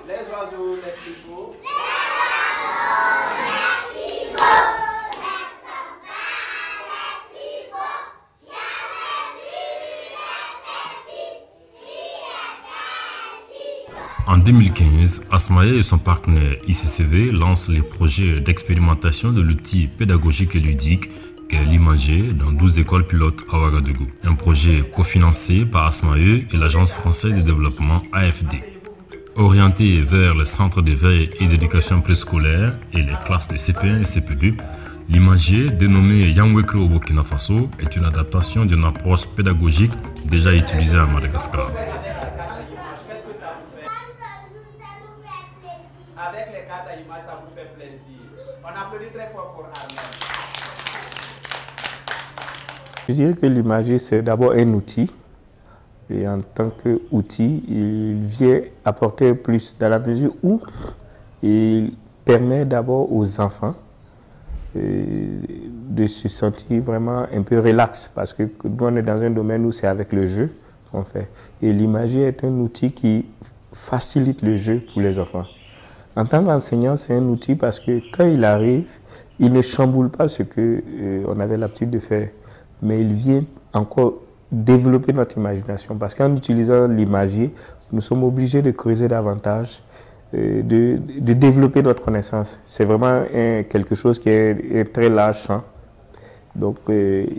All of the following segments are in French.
Les oiseaux, les picots. En 2015, Asmae et son partenaire ICCV lancent les projets d'expérimentation de l'outil pédagogique et ludique qu'est l'Imager dans 12 écoles pilotes à Ouagadougou. Un projet cofinancé par Asmae et l'Agence française de développement AFD. Orienté vers les centres d'éveil et d'éducation préscolaire et les classes de CP1 et CP2, l'Imager, dénommé Yamwekre au Burkina Faso, est une adaptation d'une approche pédagogique déjà utilisée à Madagascar. Avec les cartes à images, ça vous fait plaisir. On applaudit très fort pour Armel. Je dirais que l'imagerie, c'est d'abord un outil. Et en tant qu'outil, il vient apporter plus dans la mesure où il permet d'abord aux enfants de se sentir vraiment un peu relax. Parce que nous, on est dans un domaine où c'est avec le jeu qu'on fait. Et l'imagerie est un outil qui facilite le jeu pour les enfants. En tant qu'enseignant, c'est un outil parce que quand il arrive, il ne chamboule pas ce qu'on avait l'habitude de faire, mais il vient encore développer notre imagination. Parce qu'en utilisant l'imagerie, nous sommes obligés de creuser davantage, de développer notre connaissance. C'est vraiment quelque chose qui est un très large champ. Donc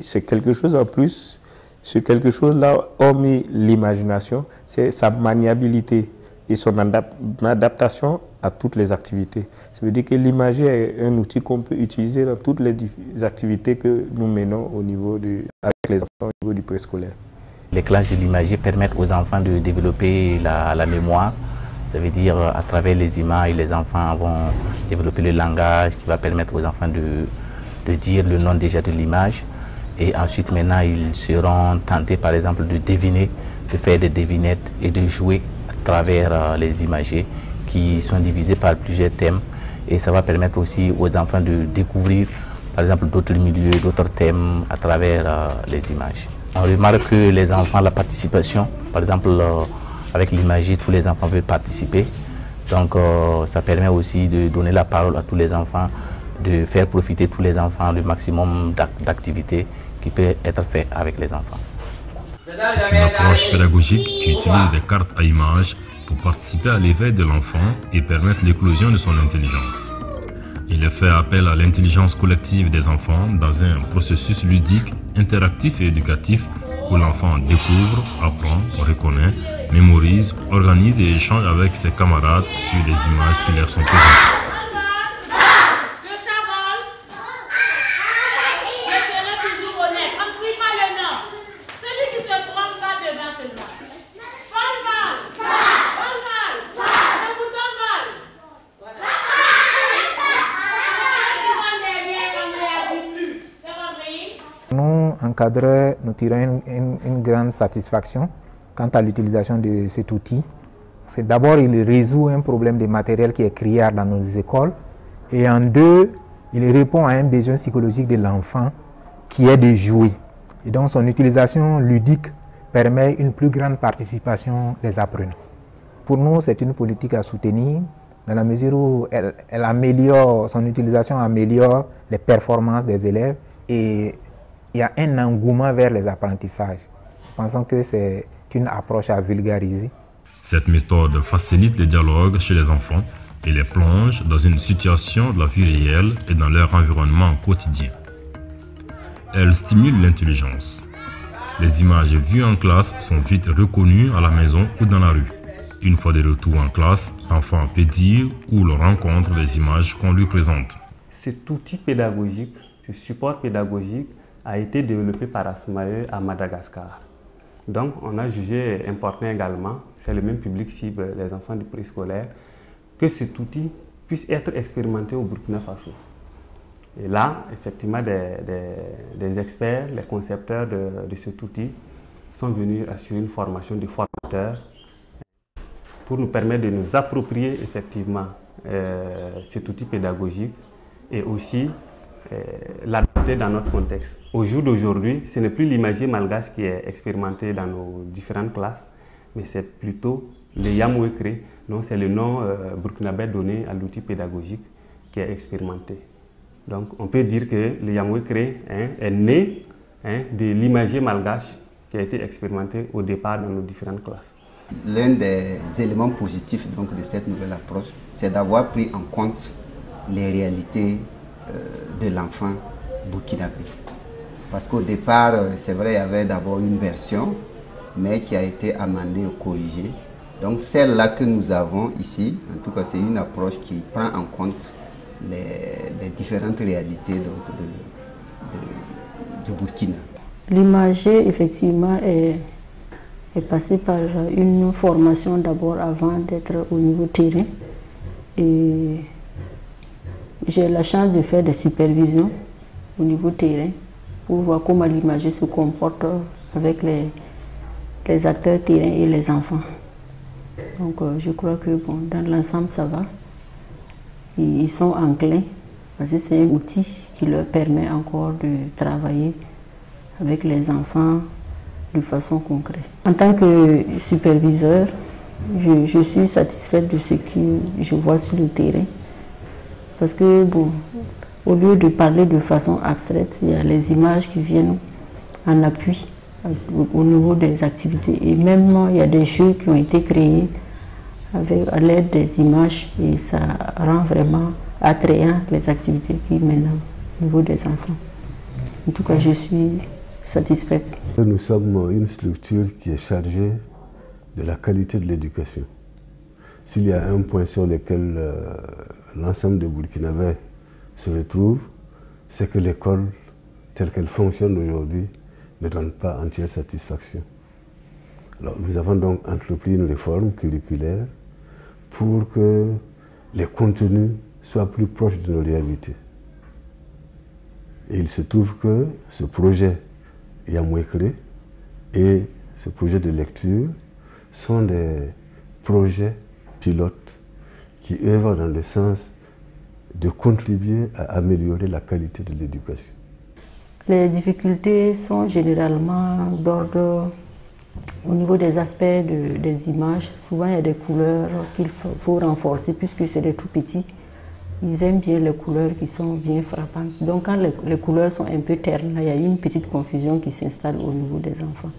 c'est quelque chose en plus, ce quelque chose-là, hormis l'imagination, c'est sa maniabilité et son adaptation à toutes les activités. Ça veut dire que l'imagerie est un outil qu'on peut utiliser dans toutes les activités que nous menons avec les enfants au niveau du préscolaire. Les classes de l'imagerie permettent aux enfants de développer la mémoire. Ça veut dire à travers les images, les enfants vont développer le langage qui va permettre aux enfants de dire le nom déjà de l'image. Et ensuite, maintenant, ils seront tentés, par exemple, de deviner, de faire des devinettes et de jouer à travers les images qui sont divisés par plusieurs thèmes. Et ça va permettre aussi aux enfants de découvrir, par exemple, d'autres milieux, d'autres thèmes à travers les images. On remarque que les enfants, la participation, par exemple, avec l'imagerie, tous les enfants veulent participer. Donc, ça permet aussi de donner la parole à tous les enfants, de faire profiter tous les enfants du maximum d'activités qui peut être fait avec les enfants. C'est une approche pédagogique qui utilise des cartes à images pour participer à l'éveil de l'enfant et permettre l'éclosion de son intelligence. Il fait appel à l'intelligence collective des enfants dans un processus ludique, interactif et éducatif où l'enfant découvre, apprend, reconnaît, mémorise, organise et échange avec ses camarades sur les images qui leur sont présentées. Nous, encadreurs, nous tirons une grande satisfaction quant à l'utilisation de cet outil. C'est d'abord, il résout un problème de matériel qui est criard dans nos écoles. Et en deux, il répond à un besoin psychologique de l'enfant qui est de jouer. Et donc, son utilisation ludique permet une plus grande participation des apprenants. Pour nous, c'est une politique à soutenir dans la mesure où elle améliore, son utilisation améliore les performances des élèves et il y a un engouement vers les apprentissages. Pensons que c'est une approche à vulgariser. Cette méthode facilite les dialogues chez les enfants et les plonge dans une situation de la vie réelle et dans leur environnement quotidien. Elle stimule l'intelligence. Les images vues en classe sont vite reconnues à la maison ou dans la rue. Une fois de retour en classe, l'enfant peut dire ou le rencontre des images qu'on lui présente. Cet outil pédagogique, ce support pédagogique a été développé par Asmae à Madagascar. Donc on a jugé important également, c'est le même public cible, les enfants du préscolaire, que cet outil puisse être expérimenté au Burkina Faso. Et là, effectivement, des experts, les concepteurs de cet outil sont venus assurer une formation de formateurs pour nous permettre de nous approprier effectivement cet outil pédagogique et aussi l'adapter dans notre contexte. Au jour d'aujourd'hui, ce n'est plus l'imagerie malgache qui est expérimentée dans nos différentes classes, mais c'est plutôt le Yamwekre Donc c'est le nom burkinabé donné à l'outil pédagogique qui est expérimenté. Donc on peut dire que le Yamouékré est né de l'imagerie malgache qui a été expérimenté au départ dans nos différentes classes. L'un des éléments positifs donc, de cette nouvelle approche, c'est d'avoir pris en compte les réalités de l'enfant burkinabé. Parce qu'au départ, c'est vrai, il y avait d'abord une version, mais qui a été amendée ou corrigée. Donc celle-là que nous avons ici, en tout cas, c'est une approche qui prend en compte les différentes réalités donc, du Burkina. L'imagerie, effectivement, est passé par une formation d'abord avant d'être au niveau terrain. Et j'ai la chance de faire des supervisions au niveau terrain pour voir comment l'imagerie se comporte avec les acteurs terrain et les enfants. Donc je crois que bon, dans l'ensemble ça va. Ils sont enclins parce que c'est un outil qui leur permet encore de travailler avec les enfants de façon concrète. En tant que superviseur, je suis satisfaite de ce que je vois sur le terrain. Parce que, bon, au lieu de parler de façon abstraite, il y a les images qui viennent en appui au niveau des activités. Et même, il y a des jeux qui ont été créés à l'aide des images et ça rend vraiment attrayant les activités qui mènent au niveau des enfants. En tout cas, je suis satisfaite. Nous sommes une structure qui est chargée de la qualité de l'éducation. S'il y a un point sur lequel l'ensemble des Burkinabés se retrouve, c'est que l'école, telle qu'elle fonctionne aujourd'hui, ne donne pas entière satisfaction. Alors, nous avons donc entrepris une réforme curriculaire pour que les contenus soient plus proches de nos réalités. Et il se trouve que ce projet Yamouékré et ce projet de lecture sont des projets pilotes qui œuvrent dans le sens de contribuer à améliorer la qualité de l'éducation. Les difficultés sont généralement d'ordre au niveau des aspects des images. Souvent, il y a des couleurs qu'il faut renforcer puisque c'est des tout petits. Ils aiment bien les couleurs qui sont bien frappantes. Donc, quand les couleurs sont un peu ternes, là, il y a une petite confusion qui s'installe au niveau des enfants.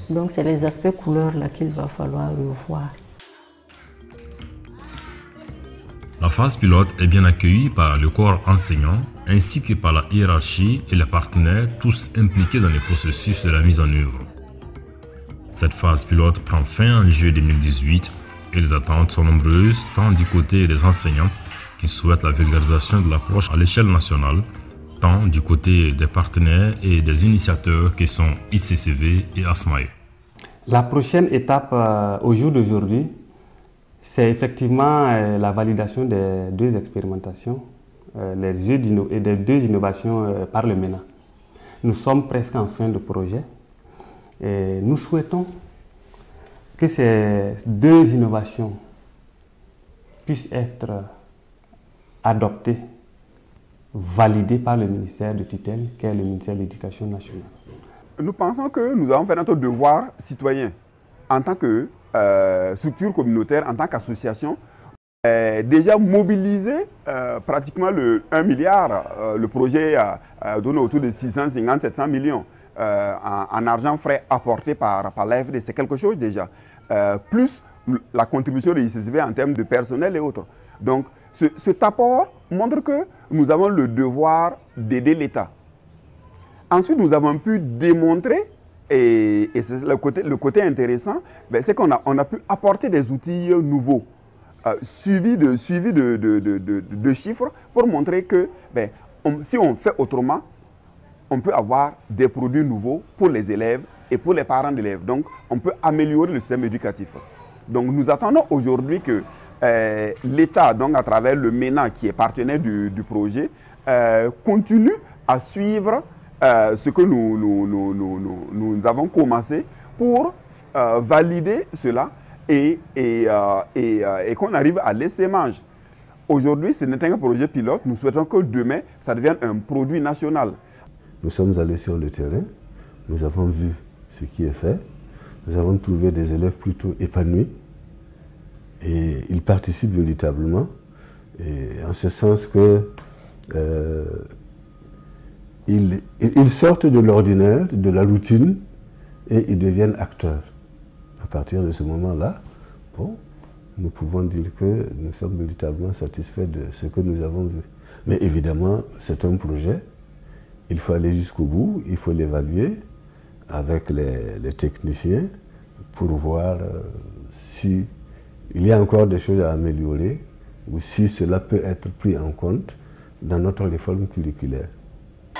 Donc, c'est les aspects couleurs là qu'il va falloir revoir. La phase pilote est bien accueillie par le corps enseignant ainsi que par la hiérarchie et les partenaires, tous impliqués dans le processus de la mise en œuvre. Cette phase pilote prend fin en juillet 2018 et les attentes sont nombreuses tant du côté des enseignants qui souhaitent la vulgarisation de l'approche à l'échelle nationale, tant du côté des partenaires et des initiateurs qui sont ICCV et ASMAE. La prochaine étape au jour d'aujourd'hui, c'est effectivement la validation des deux expérimentations et des deux innovations par le MENA. Nous sommes presque en fin de projet et nous souhaitons que ces deux innovations puissent être adoptées, validées par le ministère de tutelle, qui est le ministère de l'Éducation nationale. Nous pensons que nous avons fait notre devoir citoyen en tant que structure communautaire, en tant qu'association, déjà mobilisé pratiquement le 1 milliard, le projet donne autour de 650-700 millions en argent frais apporté par l'AFD. C'est quelque chose déjà, plus la contribution de l'ICCV en termes de personnel et autres. Donc cet apport montre que nous avons le devoir d'aider l'État. Ensuite, nous avons pu démontrer, et c'est le côté intéressant, c'est qu'on a pu apporter des outils nouveaux, suivis de chiffres, pour montrer que si on fait autrement, on peut avoir des produits nouveaux pour les élèves et pour les parents d'élèves. Donc, on peut améliorer le système éducatif. Donc, nous attendons aujourd'hui que l'État, donc à travers le MENA, qui est partenaire du projet, continue à suivre ce que nous avons commencé pour valider cela et qu'on arrive à l'essaimage. Aujourd'hui, ce n'est qu'un projet pilote. Nous souhaitons que demain, ça devienne un produit national. Nous sommes allés sur le terrain, nous avons vu ce qui est fait, nous avons trouvé des élèves plutôt épanouis Et ils participent véritablement, et en ce sens que ils sortent de l'ordinaire, de la routine, et ils deviennent acteurs. À partir de ce moment-là, bon, nous pouvons dire que nous sommes véritablement satisfaits de ce que nous avons vu. Mais évidemment, c'est un projet, il faut aller jusqu'au bout, il faut l'évaluer avec les techniciens pour voir si il y a encore des choses à améliorer ou si cela peut être pris en compte dans notre réforme curriculaire.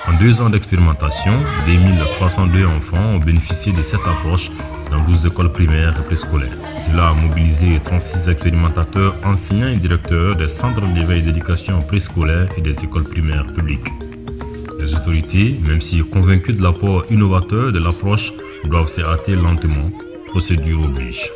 En 2 ans d'expérimentation, 2302 enfants ont bénéficié de cette approche dans 12 écoles primaires et préscolaires. Cela a mobilisé 36 expérimentateurs, enseignants et directeurs des centres d'éveil et d'éducation préscolaire et des écoles primaires publiques. Les autorités, même si convaincues de l'apport innovateur de l'approche, doivent se hâter lentement, procédure oblige.